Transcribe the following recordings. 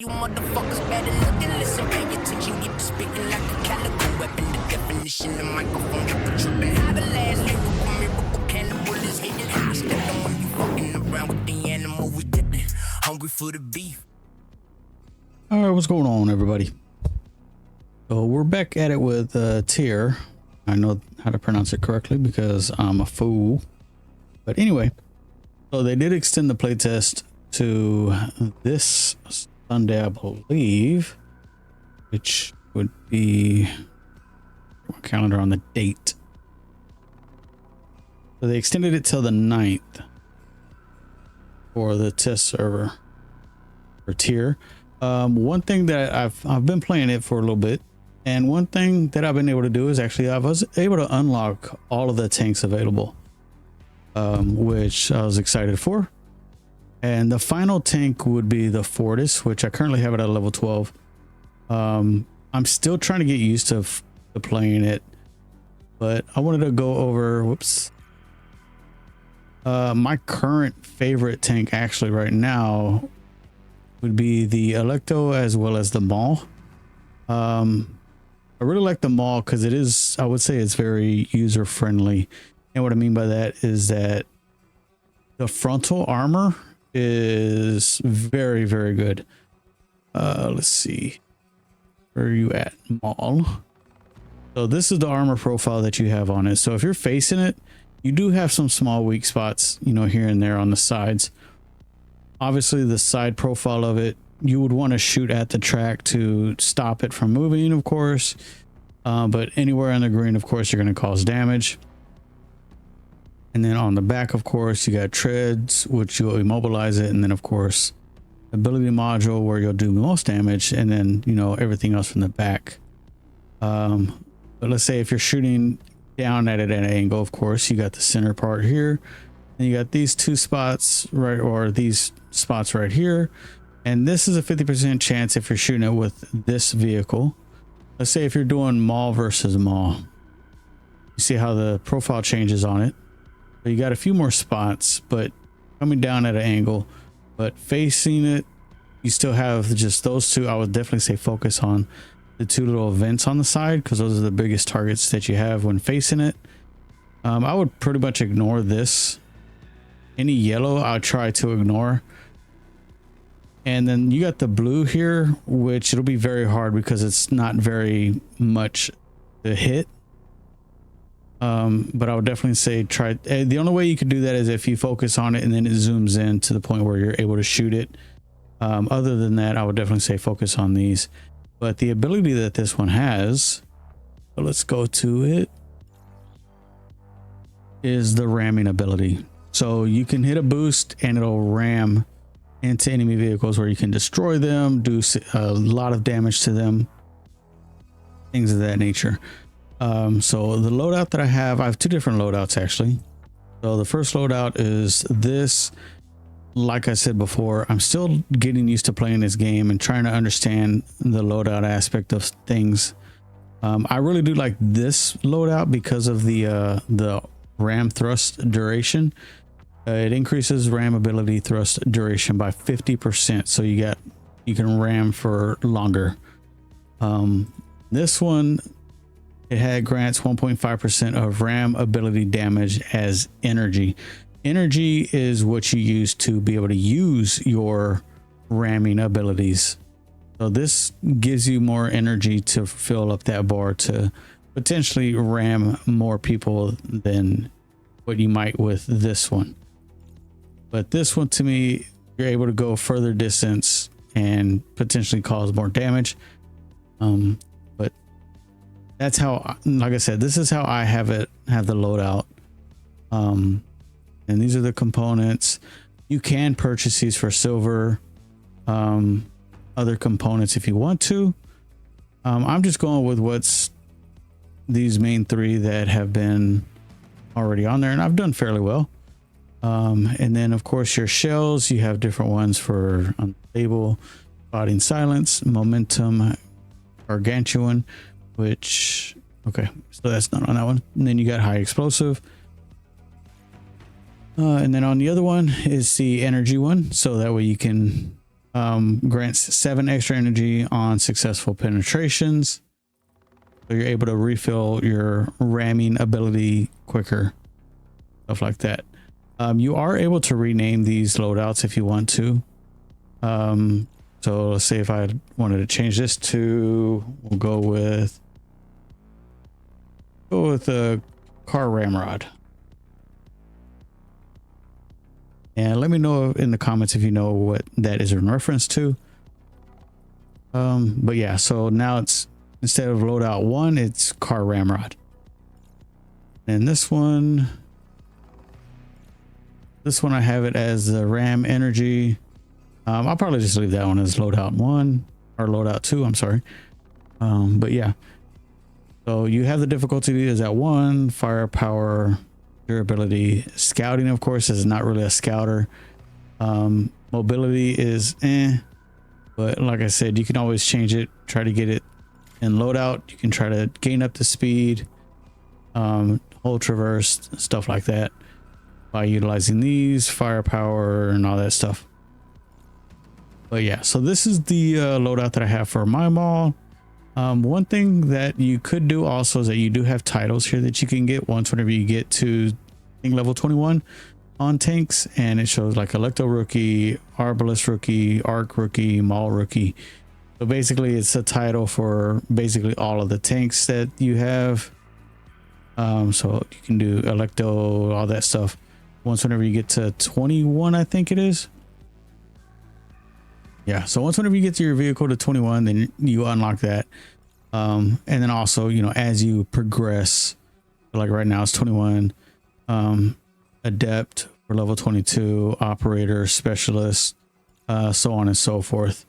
You motherfuckers better look and listen, pay attention, get to speaking like a calico weapon. The definition of microphone, get the tripping. How the last lyrical miracle cannibal is hitting. I stepping when you fucking around with the animal, we dipping. Hungry for the beef. All right, what's going on, everybody? So we're back at it with TYR. I know how to pronounce it correctly because I'm a fool. But anyway, so they did extend the playtest to this Sunday, I believe, which would be my calendar on the date. So they extended it till the 9th for the test server for TYR. One thing that I've been playing it for a little bit, and one thing that I've been able to do is actually I was able to unlock all of the tanks available, which I was excited for. And the final tank would be the Fortis, which I currently have it at level 12. I'm still trying to get used to playing it, but I wanted to go over, my current favorite tank actually right now would be the Electo as well as the Maul. I really like the Maul because it is, I would say it's very user friendly. And what I mean by that is that the frontal armor is very, very good. Let's see, where are you at, Maul? So this is the armor profile that you have on it. So if you're facing it, you do have some small weak spots, you know, here and there on the sides. Obviously the side profile of it, you would want to shoot at the track to stop it from moving, of course, but anywhere on the green, of course, you're going to cause damage. And then on the back, of course, you got treads, which you'll immobilize it. And then, of course, ability module where you'll do most damage. And then, you know, everything else from the back. But let's say if you're shooting down at it at an angle, of course, you got the center part here. And you got these two spots, right? Or these spots right here. And this is a 50% chance if you're shooting it with this vehicle. Let's say if you're doing Maul versus Maul. You see how the profile changes on it. So you got a few more spots, but coming down at an angle, but facing it, you still have just those two. I would definitely say focus on the two little vents on the side because those are the biggest targets that you have when facing it. I would pretty much ignore this. Any yellow, I'll try to ignore. And then you got the blue here, which it'll be very hard because it's not very much to hit. But I would definitely say try. The only way you could do that is if you focus on it and then it zooms in to the point where you're able to shoot it. Other than that, I would definitely say focus on these. But the ability that this one has, so let's go to it, is the ramming ability. So you can hit a boost and it'll ram into enemy vehicles where you can destroy them, do a lot of damage to them, things of that nature. So the loadout that I have two different loadouts actually. So the first loadout is this. Like I said before, I'm still getting used to playing this game and trying to understand the loadout aspect of things. I really do like this loadout because of the ram thrust duration. It increases ram ability thrust duration by 50%. So you can ram for longer. This one, it grants 1.5% of ram ability damage as energy. Energy is what you use to be able to use your ramming abilities. So this gives you more energy to fill up that bar to potentially ram more people than what you might with this one. But this one, to me, you're able to go further distance and potentially cause more damage. But that's how, like I said, this is how I have the loadout. And these are the components. You can purchase these for silver, other components if you want to. I'm just going with what's these main three that have been already on there, and I've done fairly well. And then of course your shells, you have different ones for unstable, spotting silence, momentum, gargantuan, which, okay, so that's not on that one. And then you got high explosive. And then on the other one is the energy one. So that way you can grants 7 extra energy on successful penetrations. So you're able to refill your ramming ability quicker, stuff like that. You are able to rename these loadouts if you want to. So let's say if I wanted to change this to, we'll go with a car ramrod. And let me know in the comments if you know what that is in reference to. But yeah, so now it's, instead of loadout 1, it's car ramrod. And this one I have it as the ram energy. I'll probably just leave that one as loadout 1 or loadout 2, I'm sorry. But yeah, so you have the difficulty is at 1, firepower, durability, scouting of course is not really a scouter. Mobility is but like I said, you can always change it, try to get it in loadout. You can try to gain up the speed, hold traverse, stuff like that by utilizing these, firepower and all that stuff. But yeah, so this is the loadout that I have for my Maul. One thing that you could do also is that you do have titles here that you can get once whenever you get to level 21 on tanks, and it shows like Electo Rookie, Arbalest Rookie, Arc Rookie, Maul Rookie. So basically it's a title for basically all of the tanks that you have. So you can do Electo, all that stuff once whenever you get to 21, I think it is. Yeah, so once whenever you get to your vehicle to 21, then you unlock that. And then also, you know, as you progress, like right now it's 21, adept for level 22, operator, specialist, so on and so forth.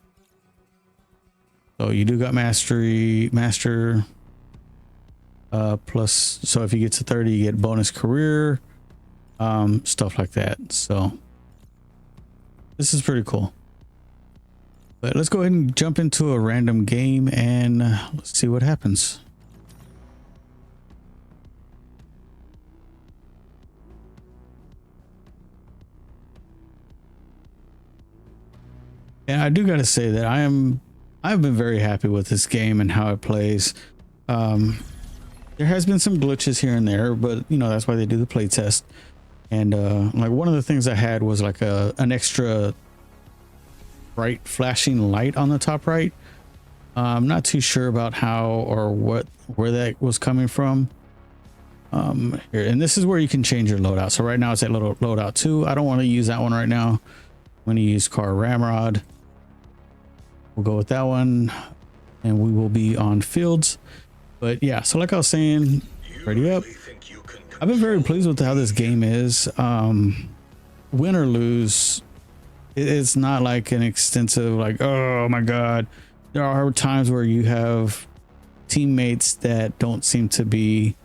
So you do got master, plus, so if you get to 30, you get bonus career, stuff like that. So this is pretty cool. But let's go ahead and jump into a random game and let's see what happens. And I do got to say that I've been very happy with this game and how it plays. There has been some glitches here and there, but you know, that's why they do the play test. And like one of the things I had was like an extra bright flashing light on the top right. I'm not too sure about how or where that was coming from. Here, and this is where you can change your loadout. So right now it's at loadout 2. I don't want to use that one right now. I'm going to use car ramrod. We'll go with that one and we will be on fields. But yeah, so like I was saying, ready up. I've been very pleased with how this game is. Win or lose, it's not like an extensive like, oh my god. There are times where you have teammates that don't seem to be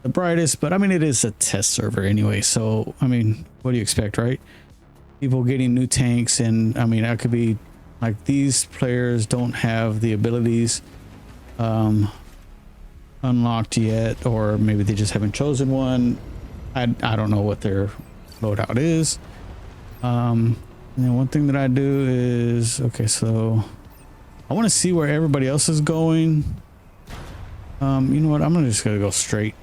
the brightest, but I mean, it is a test server anyway, so I mean, what do you expect, right? People getting new tanks, and I mean, that could be like these players don't have the abilities unlocked yet, or maybe they just haven't chosen one. I don't know what their loadout is. And then one thing that I do is, okay, so I want to see where everybody else is going. You know what, I'm just gonna go straight.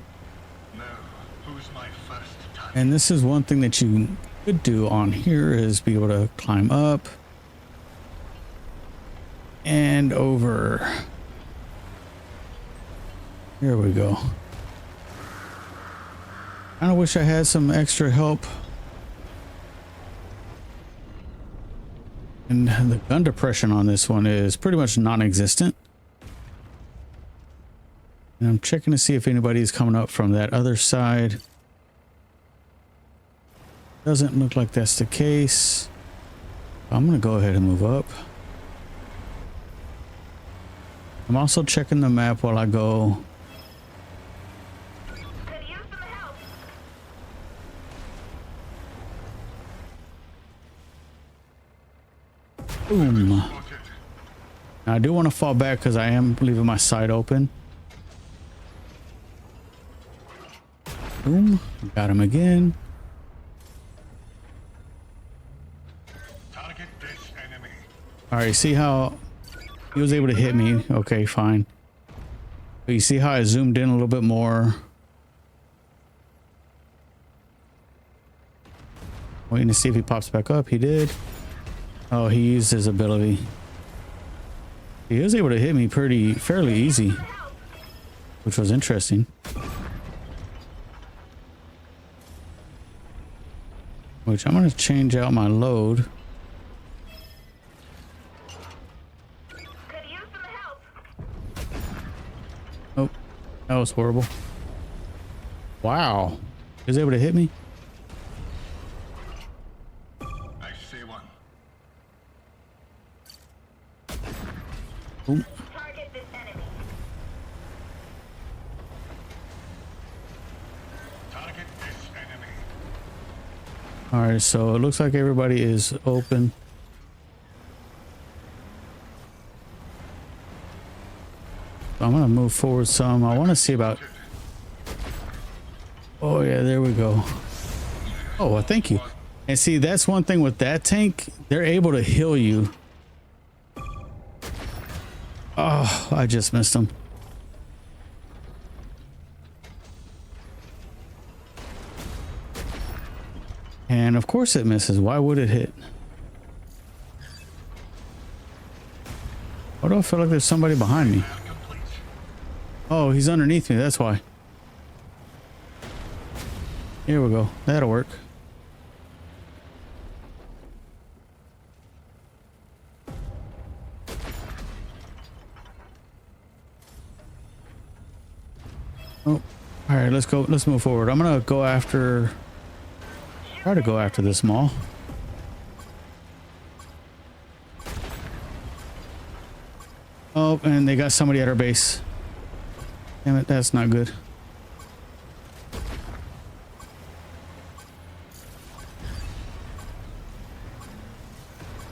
And this is one thing that you could do on here is be able to climb up and over. Here we go. I kind of wish I had some extra help. And the gun depression on this one is pretty much non-existent. And I'm checking to see if anybody's coming up from that other side. Doesn't look like that's the case. I'm going to go ahead and move up. I'm also checking the map while I go. Boom. Now I do want to fall back because I am leaving my side open. Boom. Got him again. Target this enemy. All right, see how he was able to hit me? Okay, fine. But you see how I zoomed in a little bit more? Waiting to see if he pops back up. He did. Oh, he used his ability. He was able to hit me fairly easy, which was interesting. Which I'm going to change out my load. Oh, that was horrible. Wow. He was able to hit me? I see one. Ooh. Target this enemy. Target this enemy. All right, so it looks like everybody is open. So I'm gonna move forward some. I want to see about. Oh yeah, there we go. Oh, well, thank you. And see, that's one thing with that tank. They're able to heal you. Oh, I just missed him. And of course it misses. Why would it hit? Why do I feel like there's somebody behind me? Oh, he's underneath me. That's why. Here we go. That'll work. Oh, all right. Let's go. Let's move forward. I'm gonna go after. Try to go after this Maul. Oh, and they got somebody at our base. Damn it, that's not good.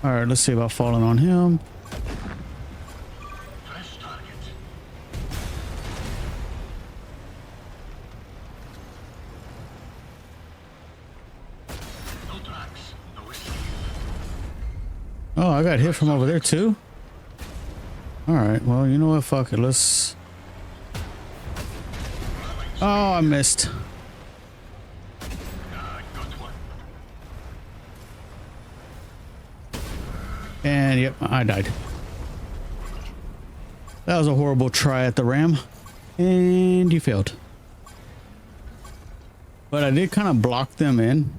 All right, let's see about falling on him. Fresh target. No tracks. No escape. Oh, I got hit from over there too. All right, well, you know what? Fuck it. Let's. Oh, I missed. Got one. And yep, I died. That was a horrible try at the ram. And you failed. But I did kind of block them in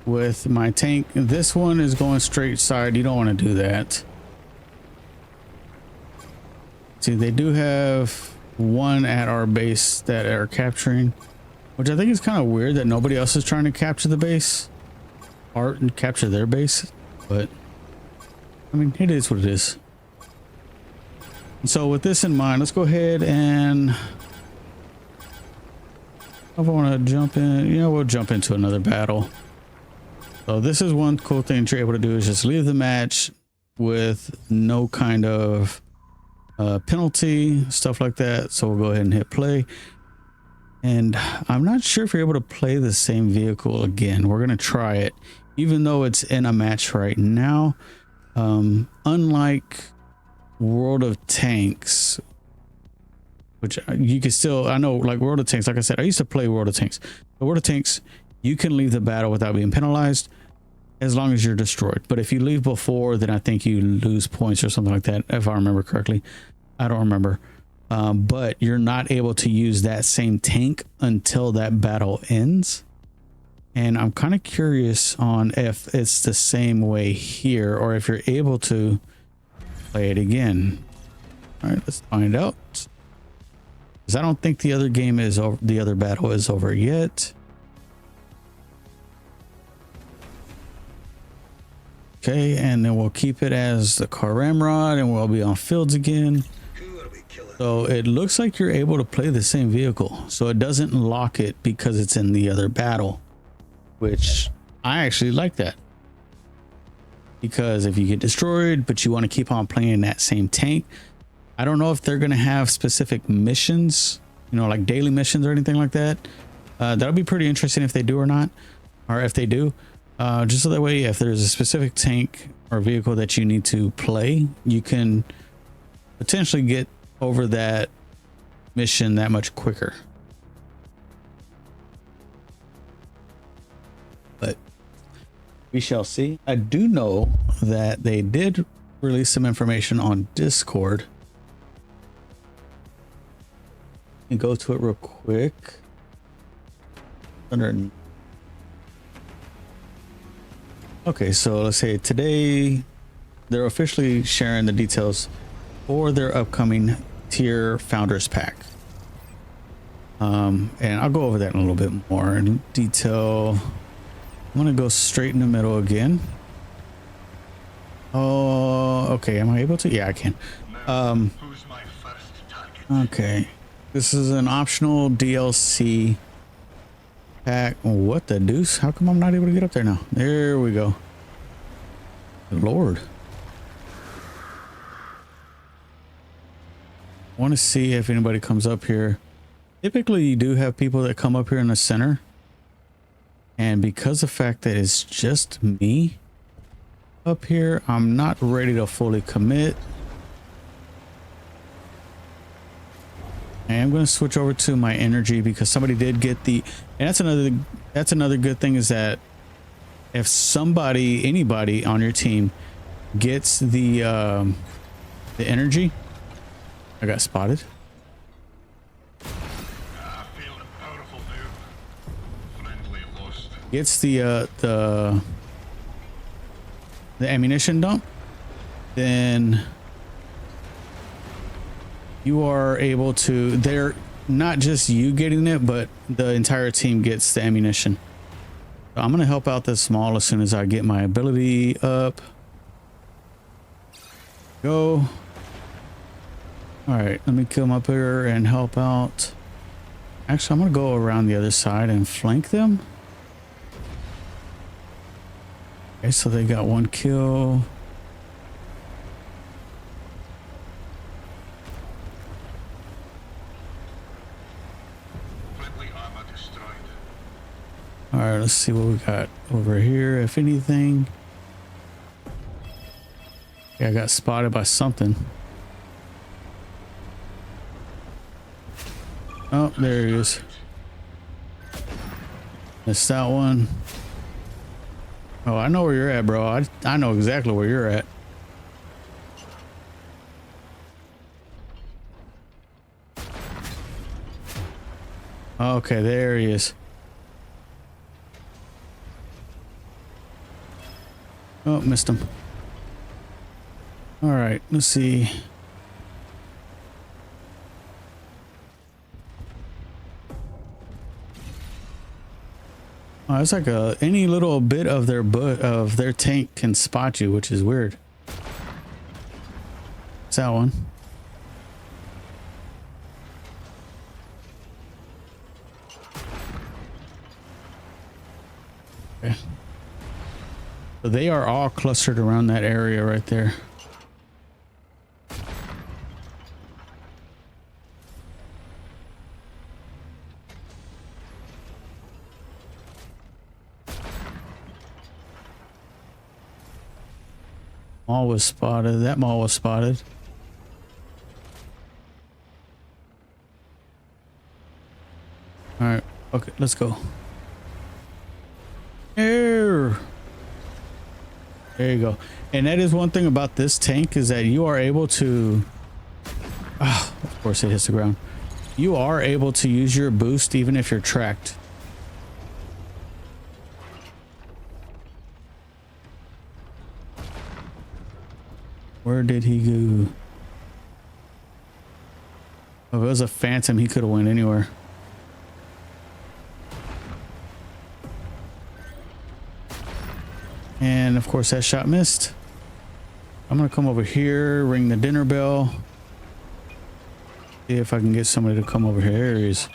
with my tank. This one is going straight side. You don't want to do that. See, they do have one at our base that are capturing, which I think is kind of weird that nobody else is trying to capture the base or capture their base. But I mean, it is what it is. And so with this in mind, let's go ahead and if I want to jump in, you know, we'll jump into another battle. So this is one cool thing that you're able to do is just leave the match with no kind of penalty, stuff like that. So we'll go ahead and hit play. And I'm not sure if you're able to play the same vehicle again. We're going to try it, even though it's in a match right now. Unlike World of Tanks, which you can still, I know, like World of Tanks, like I said, I used to play World of Tanks. The World of Tanks, you can leave the battle without being penalized as long as you're destroyed. But if you leave before, then I think you lose points or something like that, if I remember correctly. I don't remember. But you're not able to use that same tank until that battle ends. And I'm kind of curious on if it's the same way here or if you're able to play it again. All right, let's find out. Because I don't think the other game is over. The other battle is over yet. Okay, and then we'll keep it as the car ramrod and we'll be on fields again. So it looks like you're able to play the same vehicle. So it doesn't lock it because it's in the other battle, which I actually like that. Because if you get destroyed, but you want to keep on playing that same tank, I don't know if they're going to have specific missions, you know, like daily missions or anything like that. That'll be pretty interesting if they do or not, or if they do. Just so that way, if there's a specific tank or vehicle that you need to play, you can potentially get over that mission that much quicker. But we shall see. I do know that they did release some information on Discord. And go to it real quick. Okay, so let's say today they're officially sharing the details for their upcoming tier founders pack. And I'll go over that in a little bit more in detail. I'm gonna go straight in the middle again. Oh, okay. Am I able to? Yeah, I can. Who's my first target? Okay. This is an optional DLC pack. What the deuce? How come I'm not able to get up there now? There we go. Good Lord. I want to see if anybody comes up here. Typically, you do have people that come up here in the center. And because of the fact that it's just me up here, I'm not ready to fully commit. And I'm going to switch over to my energy because somebody did get the, and that's another good thing is that if anybody on your team gets the energy, I got spotted. I feel a powerful move. Friendly lost. Gets the ammunition dump, then you are able to, they're not just you getting it, but the entire team gets the ammunition. So I'm going to help out this Maul as soon as I get my ability up. Go. All right, let me come up here and help out. Actually, I'm going to go around the other side and flank them. Okay, so they got one kill. All right, let's see what we got over here. If anything, yeah, I got spotted by something. Oh, there he is. Missed that one. Oh, I know where you're at, bro. I know exactly where you're at. Okay, there he is. Oh, missed him. All right, let's see. Oh, it's like any little bit of their tank can spot you, which is weird. It's that one. Okay. So they are all clustered around that area right there. Maul was spotted. That Maul was spotted. All right. Okay, let's go. There you go. And that is one thing about this tank is that you are able to, of course it hits the ground. You are able to use your boost even if you're tracked. Where did he go? Oh, if it was a phantom, he could have went anywhere. And of course that shot missed. I'm gonna come over here, ring the dinner bell. See if I can get somebody to come over here. There he is.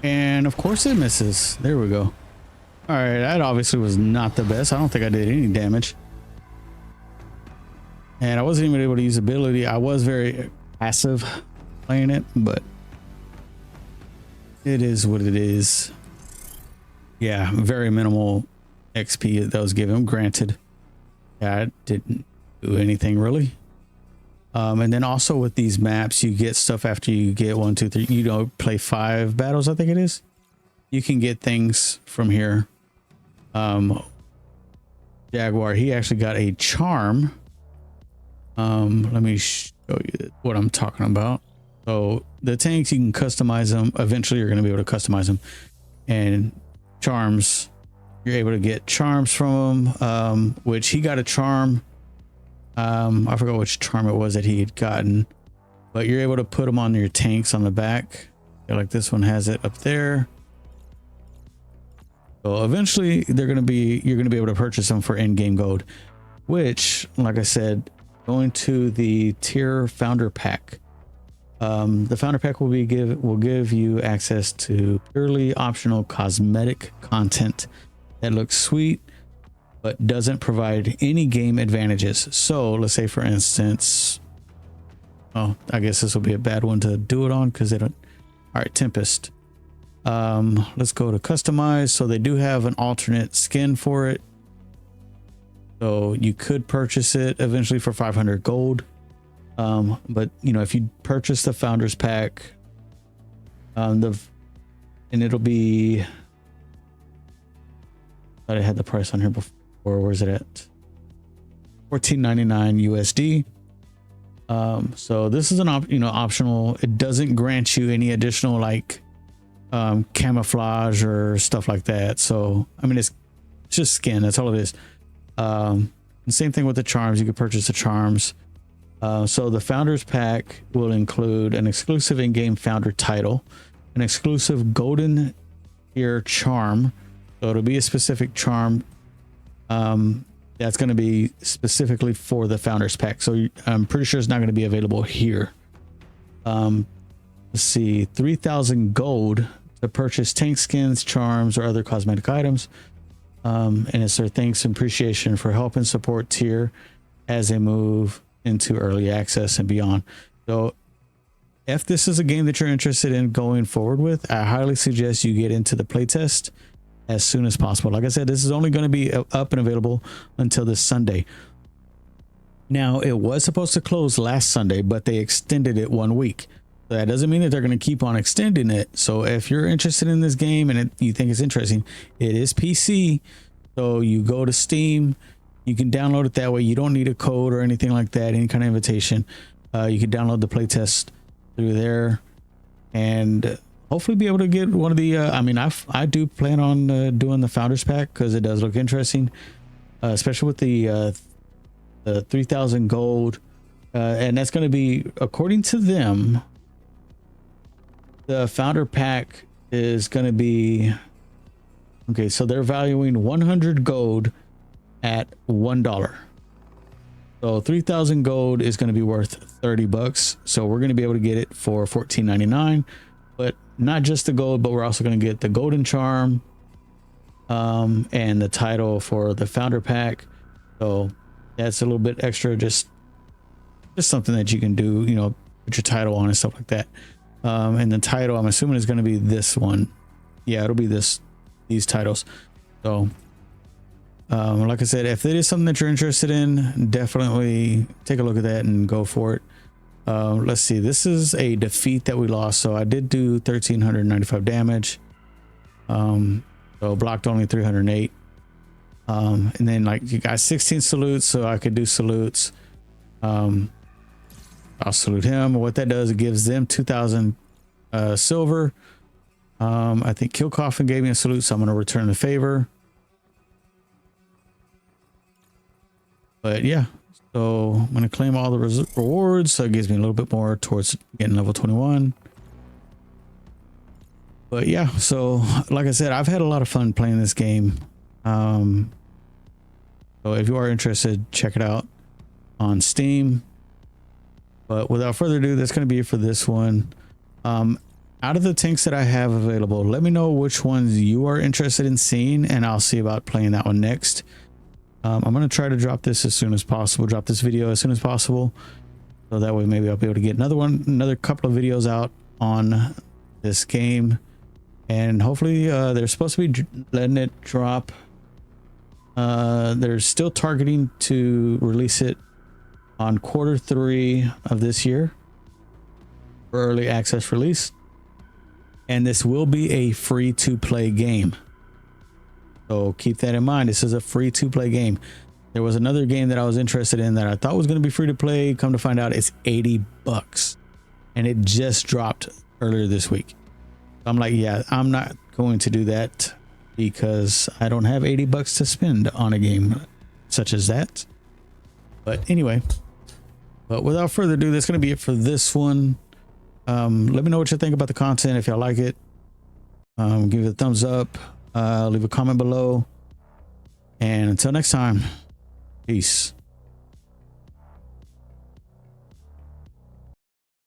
And of course it misses. There we go. All right, that obviously was not the best. I don't think I did any damage. And I wasn't even able to use ability. I was very passive playing it, but it is what it is. Yeah, very minimal XP that was given. Granted, yeah, it didn't do anything really. And then also with these maps, you get stuff after you get 1, 2, 3. You know, play 5 battles, I think it is. You can get things from here. Jaguar, he actually got a charm. Let me show you what I'm talking about. So the tanks, you can customize them. Eventually, you're going to be able to customize them. And charms, you're able to get charms from them. Which he got a charm. I forgot which charm it was that he had gotten, but you're able to put them on your tanks on the back. Like this one has it up there. So eventually you're going to be able to purchase them for in-game gold, which, like I said, going to the tier founder pack. The founder pack will give you access to purely optional cosmetic content that looks sweet but doesn't provide any game advantages. So let's say, for instance, oh, I guess this will be a bad one to do it on because they don't. All right, Tempest. Let's go to customize. So they do have an alternate skin for it. So you could purchase it eventually for 500 gold. But you know, if you purchase the founders pack, and it'll be, I had the price on here before. Where's it at? $14.99 USD. So this is an optional. It doesn't grant you any additional like camouflage or stuff like that. So I mean, it's just skin. That's all it is. And same thing with the charms. You can purchase the charms. So the founders pack will include an exclusive in-game founder title, an exclusive golden tier charm. So it'll be a specific charm that's going to be specifically for the founders pack. So I'm pretty sure it's not going to be available here. Let's see, 3,000 gold to purchase tank skins, charms, or other cosmetic items. And it's their thanks and appreciation for help and support tier as they move into early access and beyond. So if this is a game that you're interested in going forward with, I highly suggest you get into the playtest as soon as possible. Like I said, this is only going to be up and available until this Sunday. Now, it was supposed to close last Sunday, but they extended it 1 week. So that doesn't mean that they're going to keep on extending it. So if you're interested in this game and you think it's interesting, it is PC. So you go to Steam, you can download it that way. You don't need a code or anything like that, any kind of invitation. You can download the playtest through there and hopefully be able to get one of the I mean, I do plan on doing the founders pack because it does look interesting, especially with the 3,000 gold, and that's going to be, according to them, the founder pack is going to be okay. So they're valuing 100 gold at $1. So 3,000 gold is going to be worth $30. So we're going to be able to get it for $14.99. But not just the gold, but we're also going to get the golden charm and the title for the founder pack. So that's a little bit extra, just something that you can do, you know, put your title on and stuff like that. And the title, I'm assuming, is going to be this one. Yeah, it'll be these titles. So like I said, if it is something that you're interested in, definitely take a look at that and go for it. Let's see, this is a defeat that we lost. So I did do 1,395 damage. So blocked only 308. And then like you got 16 salutes, so I could do salutes. I'll salute him. What that does, it gives them 2,000 silver. I think Kill Coffin gave me a salute, so I'm going to return the favor. But yeah, so I'm going to claim all the rewards. So it gives me a little bit more towards getting level 21. But yeah, so like I said, I've had a lot of fun playing this game. So if you are interested, check it out on Steam. But without further ado, that's going to be it for this one. Out of the tanks that I have available, let me know which ones you are interested in seeing, and I'll see about playing that one next. I'm going to try to drop this as soon as possible, drop this video as soon as possible. So that way maybe I'll be able to get another couple of videos out on this game. and hopefully they're supposed to be letting it drop. They're still targeting to release it on Q3 of this year for early access release, and this will be a free to play game, so keep that in mind. This is a free to play game. There was another game that I was interested in that I thought was going to be free to play. Come to find out, it's $80, and it just dropped earlier this week. I'm like, yeah, I'm not going to do that because I don't have $80 to spend on a game such as that. But anyway, but without further ado, that's going to be it for this one. Let me know what you think about the content. If y'all like it, give it a thumbs up, leave a comment below, and until next time, peace.